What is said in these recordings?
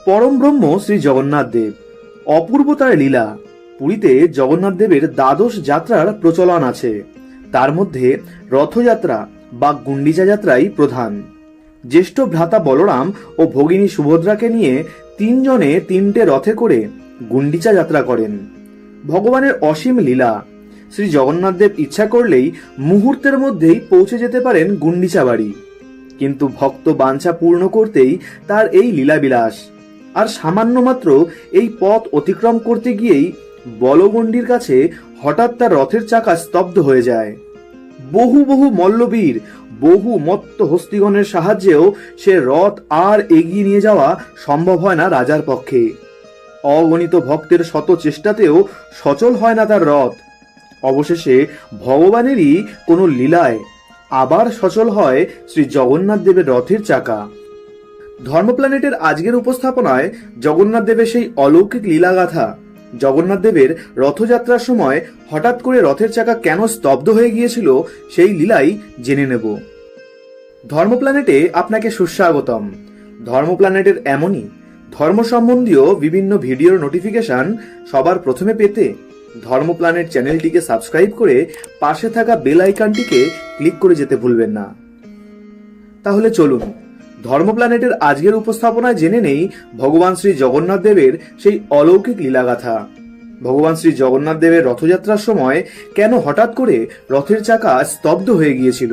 পরম ব্রহ্ম শ্রী জগন্নাথ দেব, অপূর্ব তার লীলা। পুরীতে জগন্নাথ দেবের দ্বাদশ যাত্রার প্রচলন আছে। তার মধ্যে রথযাত্রা বা গুন্ডিচা যাত্রাই প্রধান। জ্যেষ্ঠ ভ্রাতা বলরাম ও ভগিনী সুভদ্রাকে নিয়ে তিনজনে তিনটে রথে করে গুন্ডিচা যাত্রা করেন। ভগবানের অসীম লীলা। শ্রী জগন্নাথ দেব ইচ্ছা করলেই মুহূর্তের মধ্যেই পৌঁছে যেতে পারেন গুন্ডিচা বাড়ি, কিন্তু ভক্ত বাঞ্ছা পূর্ণ করতেই তার এই লীলাবিলাস। আর সামান্য মাত্র এই পথ অতিক্রম করতে গিয়েই বলগণ্ডির কাছে হঠাৎ তার রথের চাকা স্তব্ধ হয়ে যায়। বহু বহু মল্লবীর, বহু মত্ত হস্তিগণের সাহায্যেও সে রথ আর এগিয়ে নিয়ে যাওয়া সম্ভব হয় না রাজার পক্ষে। অগণিত ভক্তের শত চেষ্টাতেও সচল হয় না তার রথ। অবশেষে ভগবানেরই কোনো লীলায় আবার সচল হয় শ্রী জগন্নাথ দেবের রথের চাকা। ধর্ম প্ল্যানেটের আজকের উপস্থাপনায় জগন্নাথ দেবের সেই অলৌকিক লীলাগাথা, জগন্নাথ দেবের রথযাত্রার সময় হঠাৎ করে রথের চাকা কেন স্তব্ধ হয়ে গিয়েছিল, সেই লীলাই জেনে নেব। ধর্ম প্ল্যানেটে আপনাকে সুস্বাগতম। ধর্ম প্ল্যানেটের এমনই ধর্ম সম্বন্ধীয় বিভিন্ন ভিডিওর নোটিফিকেশন সবার প্রথমে পেতে ধর্ম প্ল্যানেট চ্যানেলটিকে সাবস্ক্রাইব করে পাশে থাকা বেল আইকনটিকে ক্লিক করে যেতে ভুলবেন না। তাহলে চলুন ধর্ম প্ল্যানেটের আজকের উপস্থাপনায় জেনে নেই ভগবান শ্রী জগন্নাথ দেবের সেই অলৌকিক লীলাগাথা। ভগবান শ্রী জগন্নাথ দেবের রথযাত্রার সময় কেন হঠাৎ করে রথের চাকা স্তব্ধ হয়ে গিয়েছিল।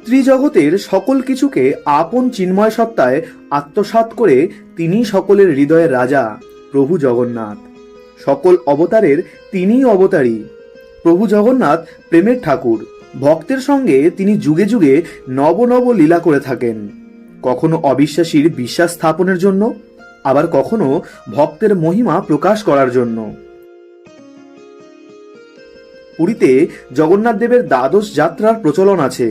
ত্রিজগতের সকল কিছুকে আপন চিন্ময় সত্তায় আত্মসাৎ করে তিনি সকলের হৃদয়ের রাজা প্রভু জগন্নাথ। সকল অবতারের তিনিই অবতারী। প্রভু জগন্নাথ প্রেমের ঠাকুর। ভক্তের সঙ্গে তিনি যুগে যুগে নব নব লীলা করে থাকেন, কখনো অবিশ্বাসীর বিশ্বাস স্থাপনের জন্য, আবার কখনো ভক্তের মহিমা প্রকাশ করার জন্য। পুরীতে জগন্নাথ দেবের দ্বাদশ যাত্রার প্রচলন আছে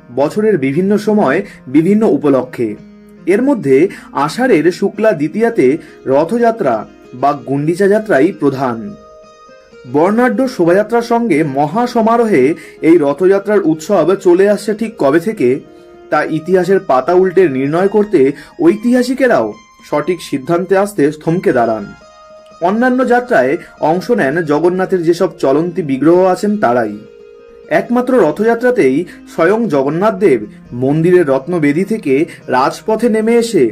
বছরের বিভিন্ন সময় বিভিন্ন উপলক্ষে। এর মধ্যে আষাঢ়ের শুক্লা দ্বিতীয়াতে রথযাত্রা বা গুন্ডিচা যাত্রাই প্রধান। বর্ণাঢ্য শোভাযাত্রার সঙ্গে মহা সমারোহে এই রথযাত্রার উৎসব চলে আসছে ঠিক কবে থেকে, তা ইতিহাসের পাতা উল্টে নির্ণয় করতে ঐতিহাসিকেরাও সঠিক সিদ্ধান্তে আসতে থমকে দাঁড়ান। অন্যান্য যাত্রায় অংশ নেন জগন্নাথের যেসব চলন্তি বিগ্রহ আছেন তারাই। একমাত্র রথযাত্রাতেই স্বয়ং জগন্নাথ দেব মন্দিরের রত্নবেদী থেকে রাজপথে নেমে এসে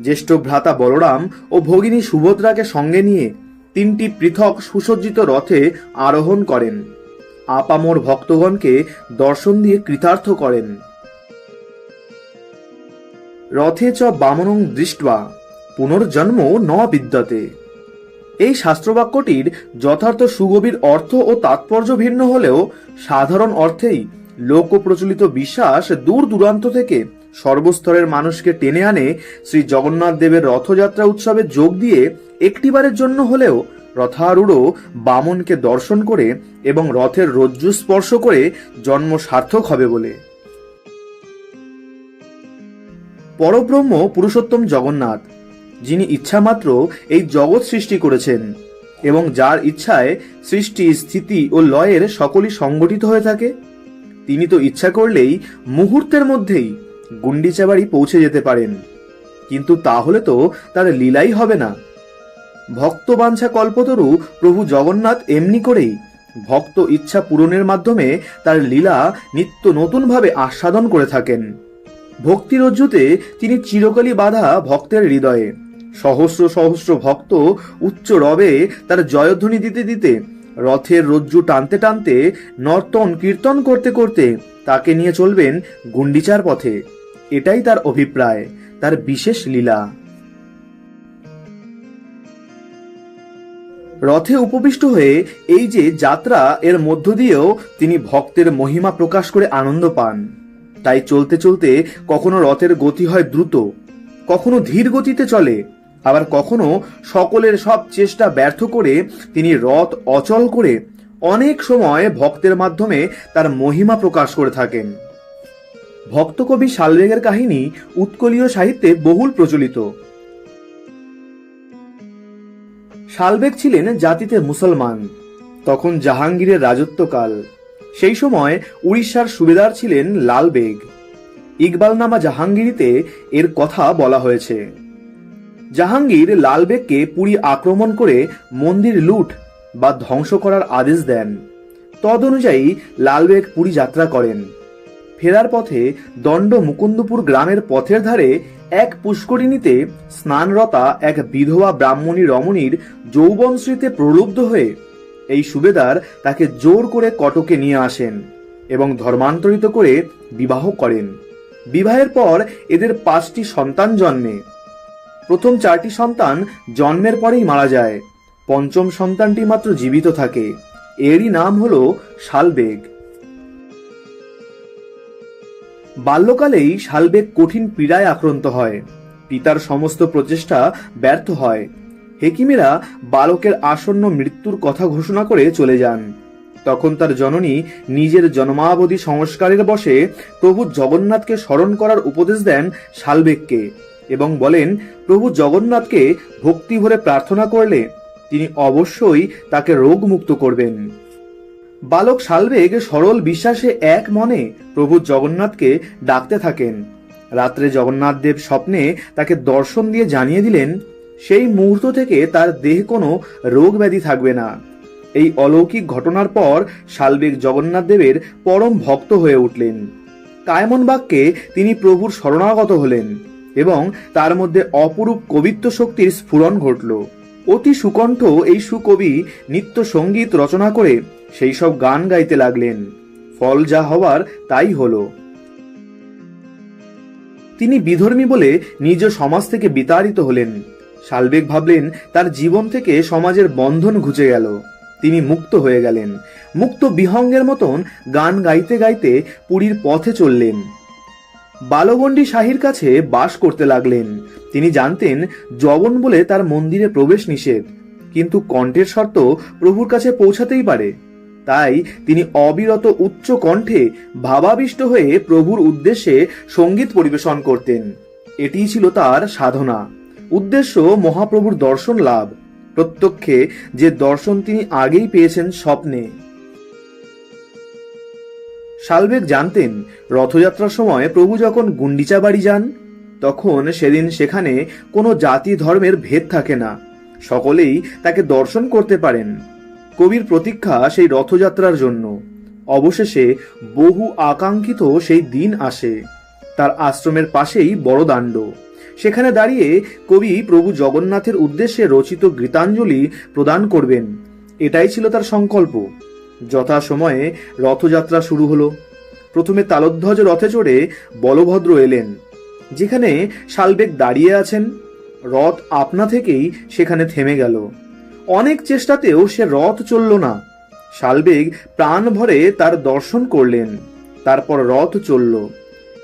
জ্যেষ্ঠ ভ্রাতা বলরাম ও ভগিনী সুভদ্রাকে সঙ্গে নিয়ে তিনটি পৃথক সুসজ্জিত রথে আরোহণ করেন। আপামর ভক্তগণকে দর্শন দিয়ে কৃতার্থ করেন। রথে চ বামনং দৃष्ट्वा পুনর্জন্ম ন বিদ্যতে। এই শাস্ত্রবাক্যটির যথার্থ সুগভীর অর্থ ও তাৎপর্য ভিন্ন হলেও সাধারণ অর্থেই লোক প্রচলিত বিশ্বাস দূর দূরান্ত থেকে সর্বস্তরের মানুষকে টেনে আনে শ্রী জগন্নাথ দেবের রথযাত্রা উৎসবে যোগ দিয়ে একটিবারের জন্য হলেও রথারূঢ় বামনকে দর্শন করে এবং রথের রজ্জু স্পর্শ করে জন্ম সার্থক হবে বলে। পরব্রহ্ম পুরুষোত্তম জগন্নাথ, যিনি ইচ্ছামাত্র এই জগৎ সৃষ্টি করেছেন এবং যার ইচ্ছায় সৃষ্টি স্থিতি ও লয়ের সকলই সংগঠিত হয়ে থাকে, তিনি তো ইচ্ছা করলেই মুহূর্তের মধ্যেই গুন্ডিচা বাড়ি পৌঁছে যেতে পারেন, কিন্তু তাহলে তো তার লীলাই হবে না। ভক্ত বাঞ্ছা কল্পতরু প্রভু জগন্নাথ এমনি করেই ভক্ত ইচ্ছা পূরণের মাধ্যমে তার লীলা নিত্য নতুনভাবে আস্বাদন করে থাকেন। ভক্তিরজ্জুতে তিনি চিরকালই বাঁধা ভক্তের হৃদয়ে। সহস্র সহস্র ভক্ত উচ্চ রবে তার জয়ধ্বনি দিতে দিতে, রথের রজ্জু টানতে টানতে, নর্তন কীর্তন করতে করতে তাকে নিয়ে চলবেন গুন্ডিচার পথে। এটাই তার অভিপ্রায়, তার বিশেষ লীলা। রথে উপবিষ্ট হয়ে এই যে যাত্রা, এর মধ্য দিয়েও তিনি ভক্তের মহিমা প্রকাশ করে আনন্দ পান। তাই চলতে চলতে কখনো রথের গতি হয় দ্রুত, কখনো ধীর গতিতে চলে, আবার কখনো সকলের সব চেষ্টা ব্যর্থ করে তিনি রথ অচল করে অনেক সময় ভক্তের মাধ্যমে তার মহিমা প্রকাশ করে থাকেন। ভক্তকবি শালবেগের কাহিনী উৎকলীয় সাহিত্যে বহুল প্রচলিত। শালবেগ ছিলেন জাতিতে মুসলমান। তখন জাহাঙ্গীরের রাজত্বকাল। সেই সময় উড়িষ্যার সুবেদার ছিলেন লাল বেগ। ইকবালনামা জাহাঙ্গীরিতে এর কথা বলা হয়েছে। জাহাঙ্গীর লালবেগকে পুরী আক্রমণ করে মন্দির লুট বা ধ্বংস করার আদেশ দেন। তদনুযায়ী লালবেগ পুরী যাত্রা করেন। ফেরার পথে দণ্ড মুকুন্দপুর গ্রামের পথের ধারে এক পুষ্করিণীতে স্নানরতা এক বিধবা ব্রাহ্মণী রমণীর যৌবনশ্রীতে প্রলুব্ধ হয়ে এই সুবেদার তাকে জোর করে কটকে নিয়ে আসেন এবং ধর্মান্তরিত করে বিবাহ করেন। বিবাহের পর এদের 5টি সন্তান জন্মে। প্রথম 4টি সন্তান জন্মের পরেই মারা যায়। পঞ্চম সন্তানটি মাত্র জীবিত থাকে। এরই নাম হল শালবেগ। বাল্যকালেই শালবেগ কঠিন পীড়ায় আক্রান্ত হয়। পিতার সমস্ত প্রচেষ্টা ব্যর্থ হয়। হেকিমেরা বালকের আসন্ন মৃত্যুর কথা ঘোষণা করে চলে যান। তখন তার জননী নিজের জন্মাবধি সংস্কারের বশে প্রভু জগন্নাথকে স্মরণ করার উপদেশ দেন শালবেগকে এবং বলেন, প্রভু জগন্নাথকে ভক্তি ভরে প্রার্থনা করলে তিনি অবশ্যই তাকে রোগমুক্ত করবেন। বালক শালবেগ সরল বিশ্বাসে এক মনে প্রভু জগন্নাথকে ডাকতে থাকেন। রাত্রে জগন্নাথদেব স্বপ্নে তাকে দর্শন দিয়ে জানিয়ে দিলেন, সেই মুহূর্ত থেকে তার দেহে কোনো রোগ ব্যাধি থাকবে না। এই অলৌকিক ঘটনার পর শালবেগ জগন্নাথ দেবের পরম ভক্ত হয়ে উঠলেন। কায়মন বাক্যে তিনি প্রভুর শরণাগত হলেন এবং তার মধ্যে অপরূপ কবিত্ব শক্তির স্ফুরণ ঘটল। অতি সুকণ্ঠ এই সুকবি নিত্য সঙ্গীত রচনা করে সেই সব গান গাইতে লাগলেন। ফল যা হওয়ার তাই হলো। তিনি বিধর্মী বলে নিজ সমাজ থেকে বিতাড়িত হলেন। শালবেগ ভাবলেন তার জীবন থেকে সমাজের বন্ধন ঘুচে গেল। তিনি মুক্ত হয়ে গেলেন। মুক্ত বিহঙ্গের মতন গান গাইতে গাইতে পুরীর পথে চললেন। বালগণ্ডী শাহীর কাছে বাস করতে লাগলেন। তিনি জানতেন যবন বলে তার মন্দিরে প্রবেশ নিষেধ, কিন্তু কণ্ঠের শর্ত প্রভুর কাছে পৌঁছাতেই পারে। তাই তিনি অবিরত উচ্চ কণ্ঠে ভাবাবিষ্ট হয়ে প্রভুর উদ্দেশ্যে সঙ্গীত পরিবেশন করতেন। এটিই ছিল তার সাধনা। উদ্দেশ্য মহাপ্রভুর দর্শন লাভ। প্রত্যক্ষে যে দর্শন তিনি আগেই পেয়েছেন স্বপ্নে। শালবেগ জানতেন রথযাত্রার সময় প্রভু যখন গুন্ডিচা বাড়ি যান তখন সেদিন সেখানে কোনো জাতি ধর্মের ভেদ থাকে না, সকলেই তাকে দর্শন করতে পারেন। কবির প্রতীক্ষা সেই রথযাত্রার জন্য। অবশেষে বহু আকাঙ্ক্ষিত সেই দিন আসে। তার আশ্রমের পাশেই বড় দাণ্ড। সেখানে দাঁড়িয়ে কবি প্রভু জগন্নাথের উদ্দেশ্যে রচিত গীতাঞ্জলি প্রদান করবেন, এটাই ছিল তার সংকল্প। যথাসময়ে রথযাত্রা শুরু হলো। প্রথমে তালধ্বজ রথে চড়ে বলভদ্র এলেন। যেখানে শালবেগ দাঁড়িয়ে আছেন, রথ আপনা থেকেই সেখানে থেমে গেল। অনেক চেষ্টাতেও সে রথ চলল না। শালবেগ প্রাণ ভরে তার দর্শন করলেন। তারপর রথ চলল।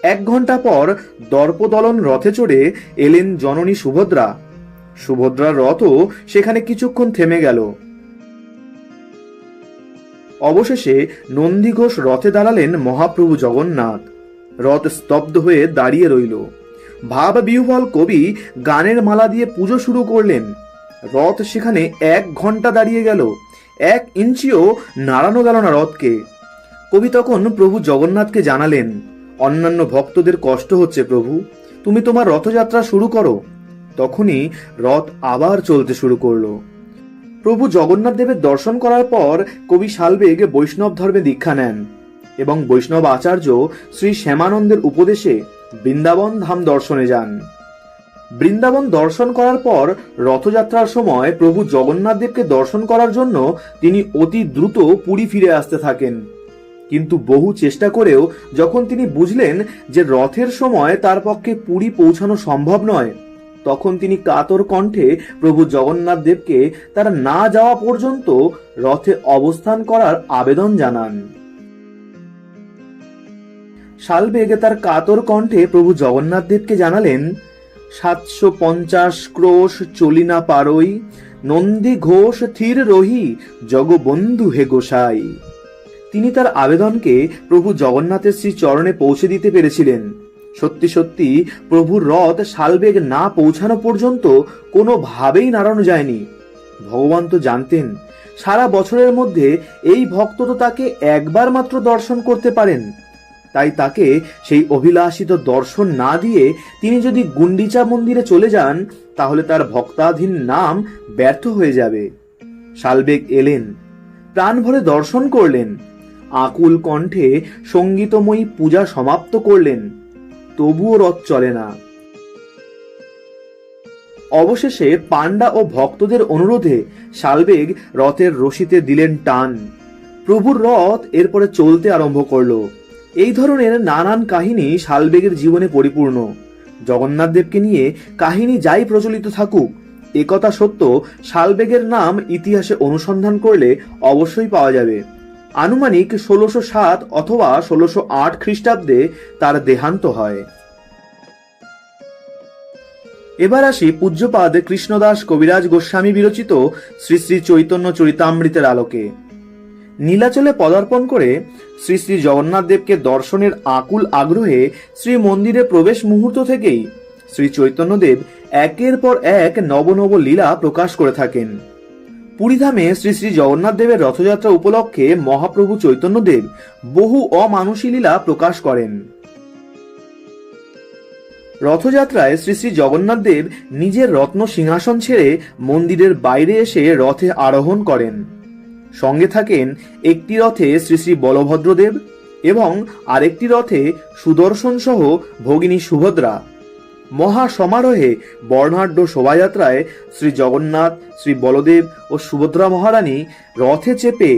1 ঘন্টা পর দর্পদলন রথে চড়ে এলেন জননী সুভদ্রা। সুভদ্রার রথও সেখানে কিছুক্ষণ থেমে গেল। অবশেষে নন্দীঘোষ রথে দাঁড়ালেন মহাপ্রভু জগন্নাথ। রথ স্তব্ধ হয়ে দাঁড়িয়ে রইল। ভাব বিহ্বল কবি গানের মালা দিয়ে পুজো শুরু করলেন। রথ সেখানে 1 ঘন্টা দাঁড়িয়ে গেল। 1 ইঞ্চিও নাড়ানো গেল না রথকে। কবি তখন প্রভু জগন্নাথকে জানালেন, অন্যান্য ভক্তদের কষ্ট হচ্ছে প্রভু, তুমি তোমার রথযাত্রা শুরু করো। তখনই রথ আবার চলতে শুরু করলো। প্রভু জগন্নাথ দেবের দর্শন করার পর কবি শালবেগ বৈষ্ণব ধর্মে দীক্ষা নেন এবং বৈষ্ণব আচার্য শ্রী শ্যামানন্দের উপদেশে বৃন্দাবন ধাম দর্শনে যান। বৃন্দাবন দর্শন করার পর রথযাত্রার সময় প্রভু জগন্নাথ দেবকে দর্শন করার জন্য তিনি অতি দ্রুত পুরী ফিরে আসতে থাকেন। কিন্তু বহু চেষ্টা করেও যখন তিনি বুঝলেন যে রথের সময় তার পক্ষে পুরী পৌঁছানো সম্ভব নয়, তখন তিনি কাতর কণ্ঠে প্রভু জগন্নাথ দেবকে তার না যাওয়া পর্যন্ত রথে অবস্থান করার আবেদন জানান। শালবেগ তার কাতর কণ্ঠে প্রভু জগন্নাথ দেবকে জানালেন, 750 ক্রোশ চলি না পারই, নন্দী ঘোষ থির রহি, জগবন্ধু হে গোসাই। তিনি তার আবেদনকে প্রভু জগন্নাথের শ্রী চরণে পৌঁছে দিতে পেরেছিলেন। সত্যি সত্যি প্রভুর রথ শালবেগ না পৌঁছানো পর্যন্ত কোনোভাবেই নাড়ানো যায়নি। ভগবান তো জানতেন সারা বছরের মধ্যে এই ভক্ত তো তাকে একবার মাত্র দর্শন করতে পারেন। তাই তাকে সেই অভিলাষিত দর্শন না দিয়ে তিনি যদি গুন্ডিচা মন্দিরে চলে যান তাহলে তার ভক্তাধীন নাম ব্যর্থ হয়ে যাবে। শালবেগ এলেন, প্রাণ ভরে দর্শন করলেন, আকুল কণ্ঠে সঙ্গীতময়ী পূজা সমাপ্ত করলেন, তবুও রথ চলে না। অবশেষে পাণ্ডা ও ভক্তদের অনুরোধে শালবেগ রথের রশিতে দিলেন টান। প্রভুর রথ এরপরে চলতে আরম্ভ করলো। এই ধরনের নানান কাহিনী শালবেগের জীবনে পরিপূর্ণ। জগন্নাথ দেবকে নিয়ে কাহিনী যাই প্রচলিত থাকুক, একথা সত্য, শালবেগের নাম ইতিহাসে অনুসন্ধান করলে অবশ্যই পাওয়া যাবে। আনুমানিক 1607 অথবা 1608 খ্রিস্টাব্দে তার দেহান্ত হয়। এবার আসি পূজ্যপাদ কৃষ্ণদাস কবিরাজ গোস্বামী বিরচিত শ্রী শ্রী চৈতন্য চরিতামৃতের আলোকে। নীলাচলে পদার্পণ করে শ্রী শ্রী জগন্নাথ দেবকে দর্শনের আকুল আগ্রহে শ্রী মন্দিরে প্রবেশ মুহূর্ত থেকেই শ্রী চৈতন্যদেব একের পর এক নব নব লীলা প্রকাশ করে থাকেন। পুরীধামে শ্রী শ্রী জগন্নাথ দেবের রথযাত্রা উপলক্ষে মহাপ্রভু চৈতন্যদেব বহু অমানুষী লীলা প্রকাশ করেন। রথযাত্রায় শ্রী শ্রী জগন্নাথ দেব নিজের রত্ন সিংহাসন ছেড়ে মন্দিরের বাইরে এসে রথে আরোহণ করেন। সঙ্গে থাকেন একটি রথে শ্রী শ্রী বলভদ্রদেব এবং আরেকটি রথে সুদর্শন সহ ভগিনী সুভদ্রা। মহা সমারোহে বর্ণাঢ্য শোভাযাত্রায় শ্রী জগন্নাথ, শ্রী বলদেব ও সুভদ্রা মহারানী রথে চেপে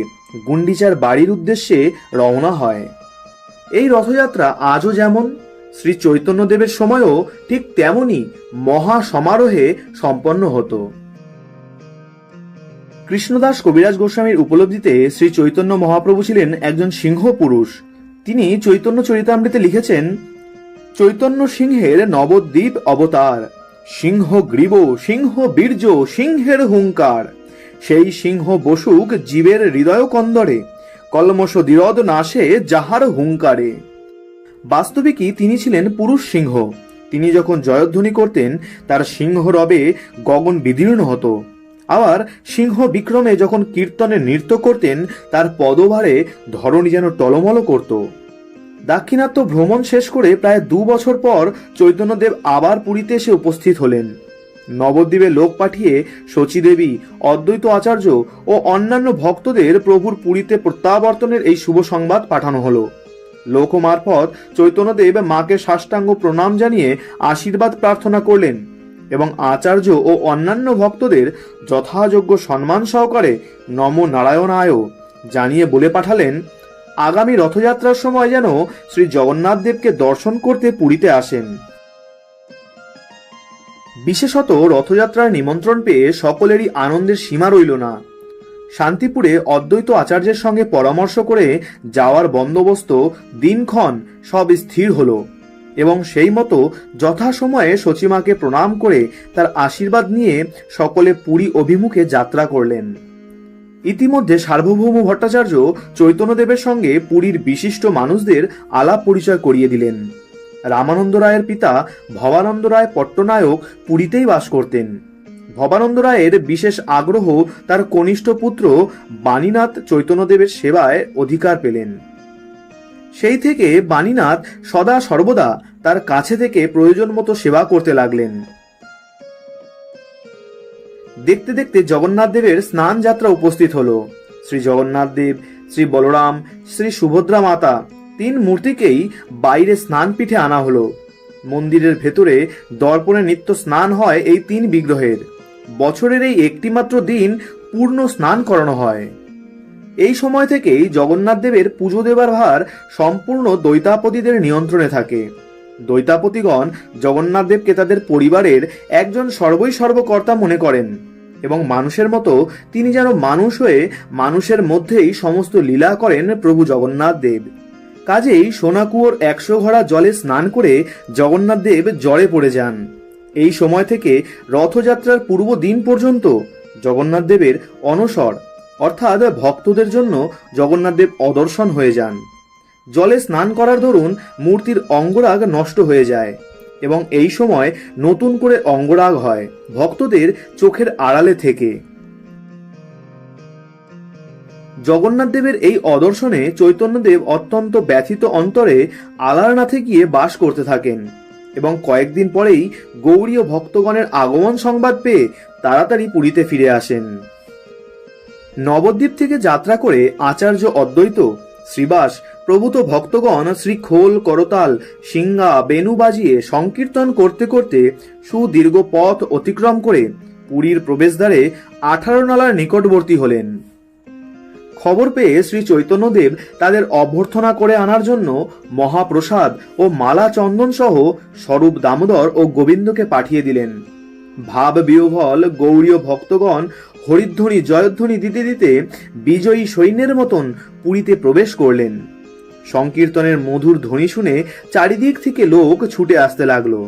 গুন্ডিচার বাড়ির উদ্দেশ্যে রওনা হয়। এই রথযাত্রা আজও যেমন শ্রী চৈতন্যদেবের সময়ও ঠিক তেমনি মহা সমারোহে সম্পন্ন হতো। কৃষ্ণদাস কবিরাজ গোস্বামীর উপলব্ধিতে শ্রী চৈতন্য মহাপ্রভু ছিলেন একজন সিংহ পুরুষ। তিনি চৈতন্য চরিতামৃতে লিখেছেন, চৈতন্য সিংহের নবদ্বীপ অবতার, সিংহ গ্রীব, সিংহ বীর্য, সিংহের হুঙ্কার, সেই সিংহ বসুক জীবের হৃদয় কন্দরে, কলমশ দিরদ নাশে যাহার হুঙ্কারে। বাস্তবিকই তিনি ছিলেন পুরুষ সিংহ। তিনি যখন জয়ধ্বনি করতেন তার সিংহ রবে গগন বিদীর্ণ হতো। আবার সিংহ বিক্রমে যখন কীর্তনে নৃত্য করতেন তার পদভারে ধরণী যেন টলমল করত। দাক্ষিণাত্য ভ্রমণ শেষ করে প্রায় 2 বছর পর চৈতন্যদেব আবার পুরীতে এসে উপস্থিত হলেন। নবদ্বীপে লোক পাঠিয়ে শচীদেবী, অদ্বৈত আচার্য ও অন্যান্য ভক্তদের প্রভুর পুরীতে প্রত্যাবর্তনের এই শুভ সংবাদ পাঠানো হলো। লোক মারফত চৈতন্যদেব মাকে সাষ্টাঙ্গ প্রণাম জানিয়ে আশীর্বাদ প্রার্থনা করলেন এবং আচার্য ও অন্যান্য ভক্তদের যথাযোগ্য সম্মান সহকারে নম নারায়ণায় জানিয়ে বলে পাঠালেন, আগামী রথযাত্রার সময় যেন শ্রী জগন্নাথ দেবকে দর্শন করতে পুরীতে আসেন। বিশেষত রথযাত্রার নিমন্ত্রণ পেয়ে সকলেরই আনন্দের সীমা রইল না। শান্তিপুরে অদ্বৈত আচার্যের সঙ্গে পরামর্শ করে যাওয়ার বন্দোবস্ত দিনক্ষণ সব স্থির হলো এবং সেই মতো যথাসময়ে শচীমাকে প্রণাম করে তার আশীর্বাদ নিয়ে সকলে পুরী অভিমুখে যাত্রা করলেন। ইতিমধ্যে সার্বভৌম ভট্টাচার্য চৈতন্যদেবের সঙ্গে পুরীর বিশিষ্ট মানুষদের আলাপ পরিচয় করিয়ে দিলেন। রামানন্দ রায়ের পিতা ভবানন্দ রায় পট্টনায়ক পুরীতেই বাস করতেন। ভবানন্দ রায়ের বিশেষ আগ্রহ তার কনিষ্ঠ পুত্র বাণীনাথ চৈতন্যদেবের সেবায় অধিকার পেলেন। সেই থেকে বাণীনাথ সদা সর্বদা তার কাছে থেকে প্রয়োজন মতো সেবা করতে লাগলেন। দেখতে দেখতে জগন্নাথ দেবের স্নান যাত্রা উপস্থিত হলো। শ্রী জগন্নাথ দেব, শ্রী বলরাম, শ্রী সুভদ্রা মাতা 3 মূর্তিকেই বাইরে স্নান পীঠে আনা হলো। মন্দিরের ভেতরে দর্পণে নিত্য স্নান হয় এই 3 বিগ্রহের। বছরের এই একটিমাত্র দিন পূর্ণ স্নান করানো হয়। এই সময় থেকেই জগন্নাথ দেবের পুজো দেবার ভার সম্পূর্ণ দৈতাপতিদের নিয়ন্ত্রণে থাকে। দৈতাপতিগণ জগন্নাথ দেবকে তাদের পরিবারের একজন সর্বই সর্বকর্তা মনে করেন এবং মানুষের মতো তিনি যেন মানুষ হয়ে মানুষের মধ্যেই সমস্ত লীলা করেন প্রভু জগন্নাথ দেব। কাজেই সোনাকুয়োর 100 ঘড়া জলে স্নান করে জগন্নাথ দেব জ্বরে পড়ে যান। এই সময় থেকে রথযাত্রার পূর্ব দিন পর্যন্ত জগন্নাথ দেবের অনসর অর্থাৎ ভক্তদের জন্য জগন্নাথ দেব অদর্শন হয়ে যান। জলে স্নান করার দরুন মূর্তির অঙ্গরাগ নষ্ট হয়ে যায় এবং এই সময় নতুন করে অঙ্গরাগ হয় ভক্তদের চোখের আড়ালে থেকে। জগন্নাথ দেবের এই অদর্শনে চৈতন্যদেব অত্যন্ত ব্যথিত অন্তরে আলারনাথে গিয়ে বাস করতে থাকেন এবং কয়েকদিন পরেই গৌড়ীয় ভক্তগণের আগমন সংবাদ পেয়ে তাড়াতাড়ি পুরীতে ফিরে আসেন। নবদ্বীপ থেকে যাত্রা করে আচার্য অদ্বৈত, শ্রীবাস প্রভূত ভক্তগণ শ্রীখোল, করতাল, সিংহা, বেণু বাজিয়ে সংকীর্তন করতে করতে সুদীর্ঘ পথ অতিক্রম করে পুরীর প্রবেশদ্বারে 18 নালার নিকটবর্তী হলেন। খবর পেয়ে শ্রী চৈতন্যদেব তাদের অভ্যর্থনা করে আনার জন্য মহাপ্রসাদ ও মালা চন্দন সহ স্বরূপ দামোদর ও গোবিন্দকে পাঠিয়ে দিলেন। ভাব বিহ্বল গৌড়ীয় ভক্তগণ হরিধ্বনি জয়ধ্বনি দিতে দিতে বিজয়ী সৈন্যের মতন পুরীতে প্রবেশ করলেন। সংকীর্তনের মধুর ধ্বনি শুনে চারিদিক থেকে লোক ছুটে আসতে লাগলো।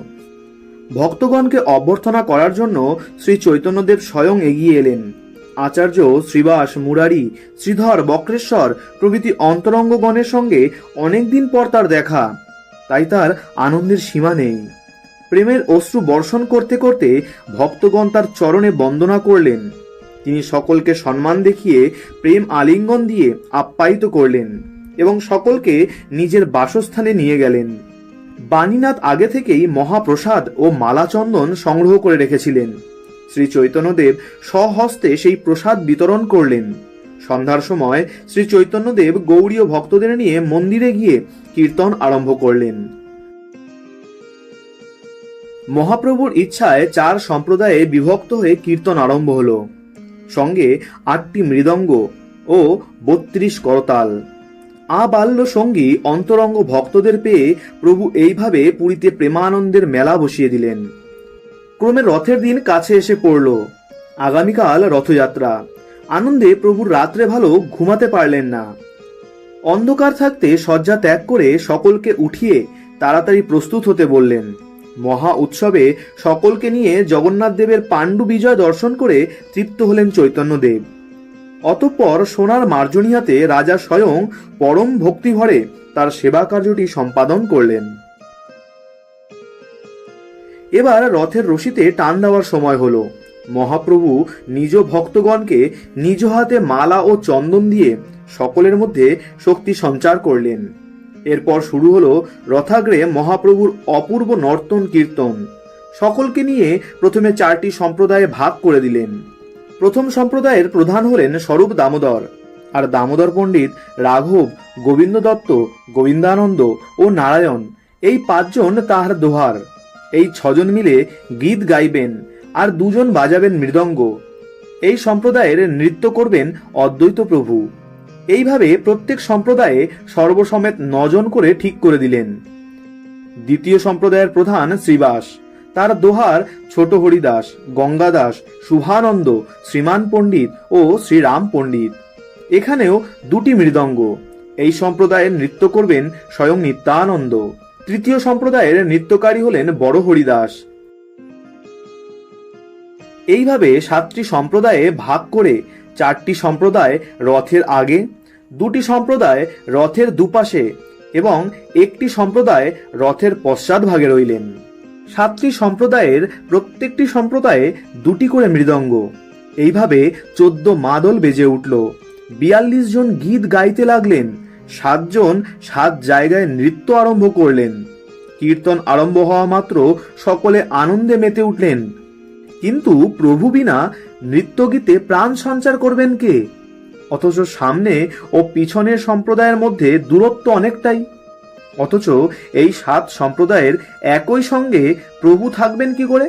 ভক্তগণকে অভ্যর্থনা করার জন্য শ্রী চৈতন্যদেব স্বয়ং এগিয়ে এলেন। আচার্য, শ্রীবাস, মুরারি, শ্রীধর, বক্রেশ্বর প্রভৃতি অন্তরঙ্গগণের সঙ্গে অনেকদিন পর তার দেখা, তাই তার আনন্দের সীমা নেই। প্রেমের অশ্রু বর্ষণ করতে করতে ভক্তগণ তার চরণে বন্দনা করলেন। তিনি সকলকে সম্মান দেখিয়ে প্রেম আলিঙ্গন দিয়ে আপ্যায়িত করলেন এবং সকলকে নিজের বাসস্থানে নিয়ে গেলেন। বাণীনাথ আগে থেকেই মহাপ্রসাদ ও মালাচন্দন সংগ্রহ করে রেখেছিলেন। শ্রী চৈতন্যদেব স্বহস্তে সেই প্রসাদ বিতরণ করলেন। সন্ধ্যার সময় শ্রী চৈতন্যদেব গৌড়ীয় ভক্তদের নিয়ে মন্দিরে গিয়ে কীর্তন আরম্ভ করলেন। মহাপ্রভুর ইচ্ছায় 4 সম্প্রদায়ে বিভক্ত হয়ে কীর্তন আরম্ভ হল। সঙ্গে 8টি মৃদঙ্গ ও 32 করতাল। আবাল্য সঙ্গী অন্তরঙ্গ ভক্তদের পেয়ে প্রভু এইভাবে পুরীতে প্রেমানন্দের মেলা বসিয়ে দিলেন। ক্রমে রথের দিন কাছে এসে পড়ল। আগামীকাল রথযাত্রা। আনন্দে প্রভুর রাত্রে ভালো ঘুমাতে পারলেন না। অন্ধকার থাকতে শয্যা ত্যাগ করে সকলকে উঠিয়ে তাড়াতাড়ি প্রস্তুত হতে বললেন। মহা উৎসবে সকলকে নিয়ে জগন্নাথ দেবের পাণ্ডু বিজয় দর্শন করে তৃপ্ত হলেন চৈতন্যদেব। অতঃপর সোনার মার্জনী হাতে রাজা স্বয়ং পরম ভক্তিভরে তার সেবা কার্যটি সম্পাদন করলেন। এবার রথের রশিতে টান দেওয়ার সময় হলো। মহাপ্রভু নিজ ভক্তগণকে নিজ হাতে মালা ও চন্দন দিয়ে সকলের মধ্যে শক্তি সঞ্চার করলেন। এরপর শুরু হলো রথাগ্রে মহাপ্রভুর অপূর্ব নর্তন কীর্তন। সকলকে নিয়ে প্রথমে 4টি সম্প্রদায়ে ভাগ করে দিলেন। প্রথম সম্প্রদায়ের প্রধান হলেন স্বরূপ দামোদর, আর দামোদর পণ্ডিত, রাঘব, গোবিন্দ দত্ত, গোবিন্দানন্দ ও নারায়ণ, এই 5 জন তাহার দোহার। এই 6 জন মিলে গীত গাইবেন আর 2 জন বাজাবেন মৃদঙ্গ। এই সম্প্রদায়ের নৃত্য করবেন অদ্বৈত প্রভু। এইভাবে প্রত্যেক সম্প্রদায়ে সর্বসমেত 9 জন করে ঠিক করে দিলেন। দ্বিতীয় সম্প্রদায়ের প্রধান শ্রীবাস, তার দোহার ছোট হরিদাস, গঙ্গাদাস, শুভানন্দ, শ্রীমান পণ্ডিত ও শ্রীরাম পণ্ডিত। এখানেও 2টি মৃদঙ্গ। এই সম্প্রদায়ের নৃত্য করবেন স্বয়ং নিত্যানন্দ। তৃতীয় সম্প্রদায়ের নৃত্যকারী হলেন বড় হরিদাস। এইভাবে 7টি সম্প্রদায়ে ভাগ করে 4টি সম্প্রদায় রথের আগে, 2টি সম্প্রদায় রথের দুপাশে এবং 1টি সম্প্রদায় রথের পশ্চাৎ ভাগে রইলেন। 7টি সম্প্রদায়ের প্রত্যেকটি সম্প্রদায়ে 2টি করে মৃদঙ্গ। এইভাবে 14 মাদল বেজে উঠল। 42 জন গীত গাইতে লাগলেন। 7 জন 7 জায়গায় নৃত্য আরম্ভ করলেন। কীর্তন আরম্ভ হওয়া মাত্র সকলে আনন্দে মেতে উঠলেন। কিন্তু প্রভু বিনা নৃত্যগীতে প্রাণ সঞ্চার করবেন কে? অথচ সামনে ও পিছনের সম্প্রদায়ের মধ্যে দূরত্ব অনেকটাই। অথচ এই 7 সম্প্রদায়ের একই সঙ্গে প্রভু থাকবেন কি করে?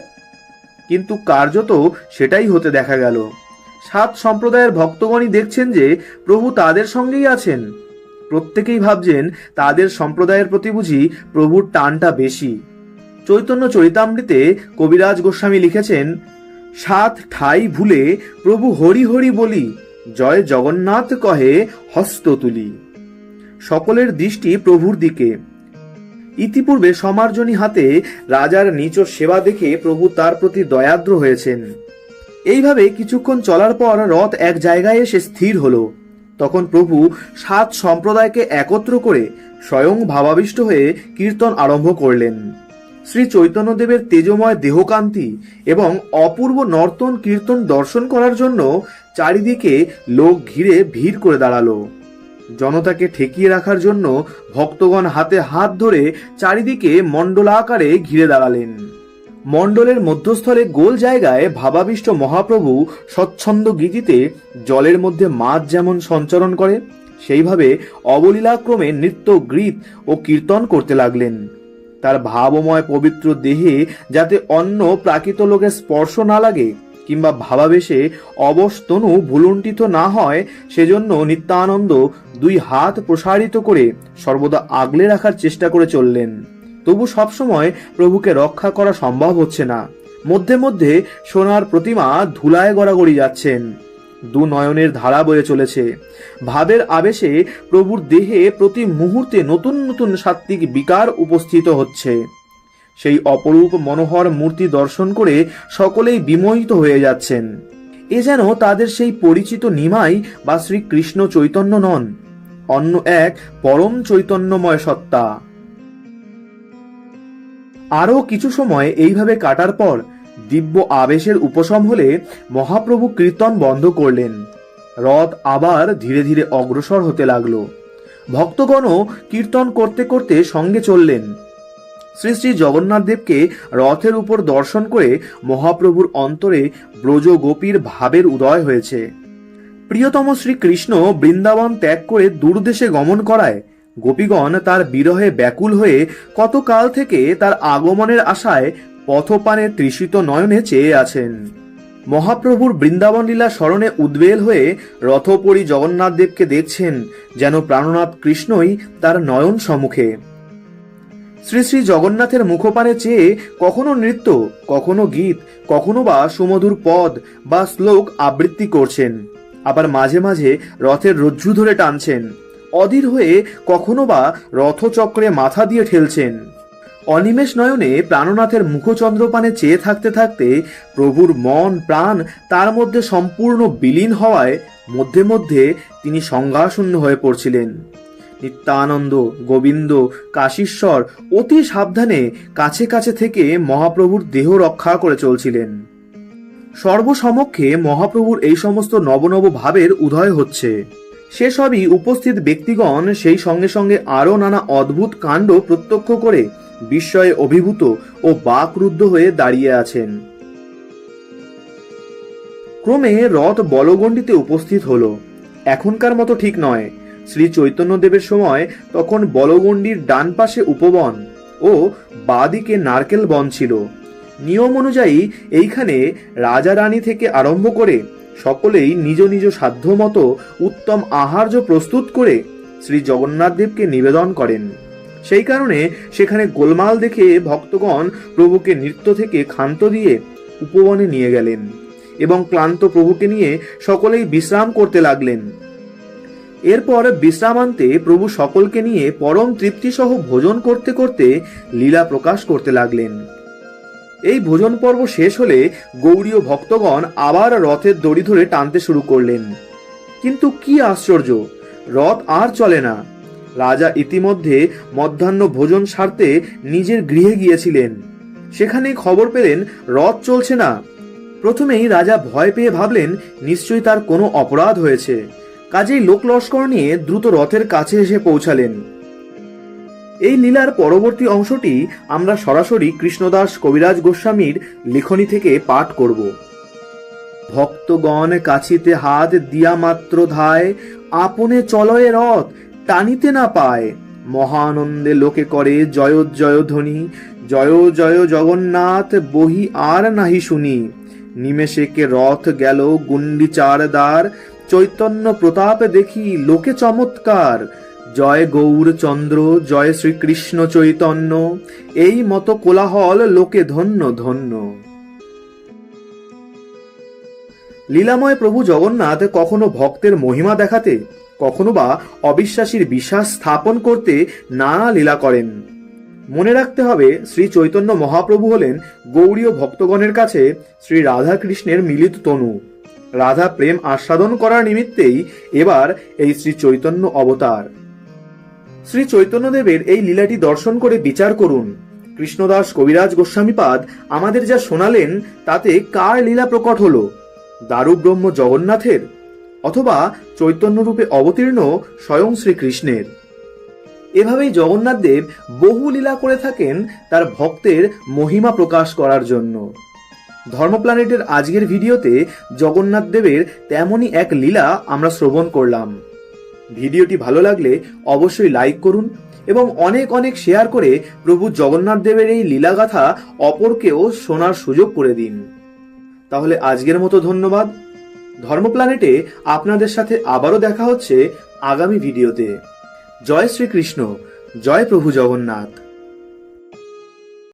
কিন্তু কার্যত সেটাই হতে দেখা গেল। 7 সম্প্রদায়ের ভক্তগণই দেখছেন যে প্রভু তাদের সঙ্গেই আছেন। প্রত্যেকেই ভাবছেন তাদের সম্প্রদায়ের প্রতি বুঝি প্রভুর টানটা বেশি। চৈতন্য চরিতামৃতে কবিরাজ গোস্বামী লিখেছেন, 7 ঠাই ভুলে প্রভু হরি হরি বলি, জয় জগন্নাথ কহে হস্ত তুলি। সকলের দৃষ্টি প্রভুর দিকে। ইতিপূর্বে সমার্জনী হাতে রাজার নিচ সেবা দেখে প্রভু তার প্রতি দয়াদ্র হয়েছেন। এইভাবে কিছুক্ষণ চলার পর রথ এক জায়গায় এসে স্থির হলো। তখন প্রভু 7 সম্প্রদায়কে একত্র করে স্বয়ং ভাবাবিষ্ট হয়ে কীর্তন আরম্ভ করলেন। শ্রী চৈতন্যদেবের তেজময় দেহকান্তি এবং অপূর্ব নর্তন কীর্তন দর্শন করার জন্য চারিদিকে লোক ঘিরে ভিড় করে দাঁড়ালো। জনতাকে ঠেকিয়ে রাখার জন্য ভক্তগণ হাতে হাত ধরে চারিদিকে মণ্ডলাকারে ঘিরে দাঁড়ালেন। মণ্ডলের মধ্যস্থলে গোল জায়গায় ভাবাবিষ্ট মহাপ্রভু স্বচ্ছন্দ গীতিতে জলের মধ্যে মাছ যেমন সঞ্চরণ করে সেইভাবে অবলীলাক্রমে নৃত্য, গীত ও কীর্তন করতে লাগলেন। তার ভাবময় পবিত্র দেহে যাতে অন্য প্রাকৃত লোকের স্পর্শ না লাগে কিংবা ভাবাবেশে অবস্তনু ভুলুণ্ঠিত না হয়, সেজন্য নিত্যানন্দ দুই হাত প্রসারিত করে সর্বদা আগলে রাখার চেষ্টা করে চললেন। তবু সবসময় প্রভুকে রক্ষা করা সম্ভব হচ্ছে না। মধ্যে মধ্যে সোনার প্রতিমা ধুলায় গড়াগড়ি যাচ্ছেন। দু নয়নের ধারা বয়ে চলেছে। ভাবের আবেশে প্রভুর দেহে প্রতি মুহূর্তে নতুন নতুন সাত্ত্বিক বিকার উপস্থিত হচ্ছে। সেই অপরূপ মনোহর মূর্তি দর্শন করে সকলেই বিমোহিত হয়ে যাচ্ছেন। এ যেন তাদের সেই পরিচিত নিমাই বা শ্রীকৃষ্ণ চৈতন্য নন, অন্য এক পরম চৈতন্যময় সত্তা। আরও কিছু সময় এইভাবে কাটার পর দিব্য আবেশের উপশম হলে মহাপ্রভু কীর্তন বন্ধ করলেন। রথ আবার ধীরে ধীরে অগ্রসর হতে লাগলো। ভক্তগণও কীর্তন করতে করতে সঙ্গে চললেন। শ্রী শ্রী জগন্নাথ দেবকে রথের উপর দর্শন করে মহাপ্রভুর অন্তরে ব্রজ গোপীর ভাবের উদয় হয়েছে। প্রিয়তম শ্রীকৃষ্ণ বৃন্দাবন ত্যাগ করে দূরদেশে গমন করায় গোপীগণ তার বিরহে ব্যাকুল হয়ে কতকাল থেকে তার আগমনের আশায় পথপানে তৃষিত নয়নে চেয়ে আছেন। মহাপ্রভুর বৃন্দাবন লীলা স্মরণে উদ্বেল হয়ে রথোপরি জগন্নাথ দেবকে দেখছেন, যেন প্রাণনাথ কৃষ্ণই তার নয়ন সম্মুখে। শ্রী শ্রী জগন্নাথের মুখপানে চেয়ে কখনো নৃত্য, কখনো গীত, কখনো বা সুমধুর পদ বা শ্লোক আবৃত্তি করছেন। আবার মাঝে মাঝে রথের রজ্জু ধরে টানছেন। অধীর হয়ে কখনো বা রথচক্রে মাথা দিয়ে ঠেলছেন। অনিমেষ নয়নে প্রাণনাথের মুখচন্দ্রপানে চেয়ে থাকতে থাকতে প্রভুর মন প্রাণ তার মধ্যে সম্পূর্ণ বিলীন হওয়ায় মধ্যে মধ্যে তিনি সংজ্ঞাশূন্য হয়ে পড়ছিলেন। নিত্যানন্দ, গোবিন্দ, কাশীশ্বর অতি সাবধানে কাছে কাছে থেকে মহাপ্রভুর দেহ রক্ষা করে চলছিলেন। সর্বসমক্ষে মহাপ্রভুর এই সমস্ত নবনব ভাবের উদয় হচ্ছে। সেসবই উপস্থিত ব্যক্তিগণ সেই সঙ্গে সঙ্গে আরো নানা অদ্ভুত কাণ্ড প্রত্যক্ষ করে বিস্ময়ে অভিভূত ও বাকরুদ্ধ হয়ে দাঁড়িয়ে আছেন। ক্রমে রথ বলগণ্ডিতে উপস্থিত হলো। এখনকার মতো ঠিক নয়। শ্রী চৈতন্যদেবের সময় তখন বলগণ্ডির ডান পাশে উপবন ও বাঁদিকে নারকেল বন ছিল। নিয়ম অনুযায়ী এইখানে রাজা রানী থেকে আরম্ভ করে সকলেই নিজ নিজ সাধ্য মতো উত্তম আহার্য প্রস্তুত করে শ্রী জগন্নাথ দেবকে নিবেদন করেন। সেই কারণে সেখানে গোলমাল দেখে ভক্তগণ প্রভুকে নৃত্য থেকে ক্ষান্ত দিয়ে উপবনে নিয়ে গেলেন এবং ক্লান্ত প্রভুকে নিয়ে সকলেই বিশ্রাম করতে লাগলেন। এরপর বিশ্রামান্তে প্রভু সকলকে নিয়ে পরম তৃপ্তিসহ ভোজন করতে করতে লীলা প্রকাশ করতে লাগলেন। এই ভোজন পর্ব শেষ হলে গৌড়ীয় ভক্তগণ আবার রথের দড়ি ধরে টানতে শুরু করলেন। কিন্তু কি আশ্চর্য, রথ আর চলে না। রাজা ইতিমধ্যে মধ্যাহ্ন ভোজন সারতে নিজের গৃহে গিয়েছিলেন। সেখানেই খবর পেলেন রথ চলছে না। প্রথমেই রাজা ভয় পেয়ে ভাবলেন নিশ্চয়ই তার কোনো অপরাধ হয়েছে। কাজেই লোক লস্কর নিয়ে দ্রুত রথের কাছে এসে পৌঁছালেন। এই লীলার পরবর্তী অংশটি আমরা সরাসরি কৃষ্ণদাস কবিরাজ গোস্বামীর লেখনী থেকে পাঠ করব। ভক্তগণ কাছিতে হাত দিয়া মাত্র ধায়, আপনে চলয়ে রথ টানিতে না পায়। মহানন্দে লোকে করে জয় জয় ধ্বনি, জয় জয় জগন্নাথ বহি আর নাহি শুনি। নিমেষে কে রথ গেল গুন্ডিচার দ্বার, চৈতন্য প্রতাপ দেখি লোকে চমৎকার। জয় গৌর চন্দ্র, জয় শ্রীকৃষ্ণ চৈতন্য, এই মতো কোলাহল লোকে ধন্য ধন্য। লীলাময় প্রভু জগন্নাথ কখনো ভক্তের মহিমা দেখাতে, কখনো বা অবিশ্বাসীর বিশ্বাস স্থাপন করতে নানা লীলা করেন। মনে রাখতে হবে, শ্রী চৈতন্য মহাপ্রভু হলেন গৌড়ীয় ভক্তগণের কাছে শ্রী রাধা কৃষ্ণের মিলিত তনু। রাধা প্রেম আস্বাদন করার নিমিত্তেই এবার এই শ্রী চৈতন্য অবতার। শ্রী চৈতন্যদেবের এই লীলাটি দর্শন করে বিচার করুন। কৃষ্ণদাস কবিরাজ গোস্বামীপাদ আমাদের যা শোনালেন তাতে কার লীলা প্রকট হলো? দারুব্রহ্ম জগন্নাথের, অথবা চৈতন্যরূপে অবতীর্ণ স্বয়ং শ্রীকৃষ্ণের? এভাবেই জগন্নাথ দেব বহু লীলা করে থাকেন তার ভক্তের মহিমা প্রকাশ করার জন্য। ধর্মপ্ল্যানেটের আজকের ভিডিওতে জগন্নাথ দেবের তেমনই এক লীলা আমরা শ্রবণ করলাম। ভিডিওটি ভালো লাগলে অবশ্যই লাইক করুন এবং অনেক অনেক শেয়ার করে প্রভু জগন্নাথ দেবের এই লীলাগাথা অপরকেও শোনার সুযোগ করে দিন। তাহলে আজকের মতো ধন্যবাদ। ধর্মপ্ল্যানেটে আপনাদের সাথে আবারও দেখা হচ্ছে আগামী ভিডিওতে। জয় শ্রীকৃষ্ণ, জয় প্রভু জগন্নাথ।